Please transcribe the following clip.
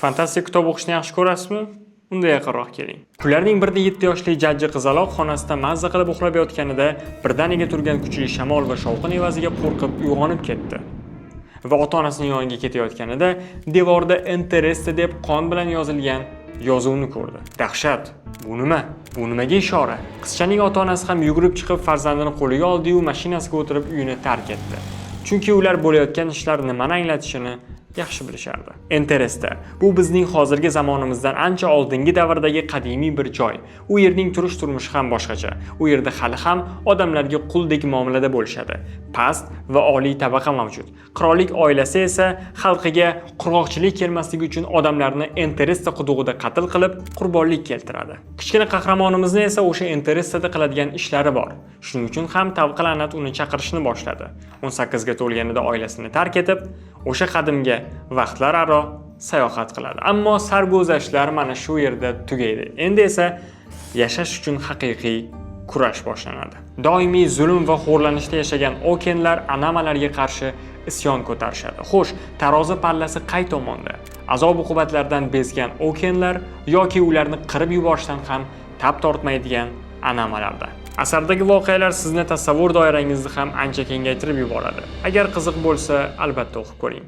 Fantastik kitob o'qishni yaxshi ko'rasizmi? Unda yaqinroq keling. Kunlarning birida 7 yoshli jajji qizaloq xonasida mazza qilib uxlab yotganida birdaniga turgan kuchli shamol va shovqin evaziga qo'rqib uyg'onib ketdi. Va ota-onasining yoniga ketayotganida devorda Interest deb qon bilan yozilgan yozuvni ko'rdi. Dahshat! Bu nima? Bu nimaga ishora? Qizchaning ota-onasi ham yugurib chiqib farzandini qo'liga oldi-yu mashinasiga o'tirib uyini tark etdi. Chunki ular bo'layotgan ishlar nimani anglatishini yaxshi bilishardi. Interest bu bizning hozirgi zamonimizdan ancha oldingi davrdagi qadimiy bir joy. U yerning turmushi ham boshqacha. U yerda hali ham odamlarga quldek muomalada bo'lishadi. Past va oliy tabaqa mavjud. Qirollik oilasi esa xalqiga qurg'oqchilik kelmasligi uchun odamlarni Interest qudug'ida qatl qilib, qurbonlik keltiradi. Kichkina qahramonimizni esa o'sha Interestda qiladigan ishlari bor. Shuning uchun ham tavqalanat uni chaqirishni boshladi. 18 ga to'lganida oilasini tark etib, o'sha qadimga vaqtlar aro sayohat qiladi. Ammo sarguzashtlar mana shu yerda tugaydi. Endi esa yashash uchun haqiqiy kurash boshlanadi. Doimiy zulm va xo'rlanishda yashagan Okenlar anamalarga qarshi isyon ko'tarishadi. Xo'sh, tarozi pallasi qay tomonda? Azob-uqubatlardan bezgan Okenlar yoki ularni qirib yuborishdan ham tab tortmaydigan anamalarda. Asardagi voqealar sizni tasavvur doirangizni ham ancha kengaytirib yuboradi. Agar qiziq bo'lsa, albatta o'qib ko'ring.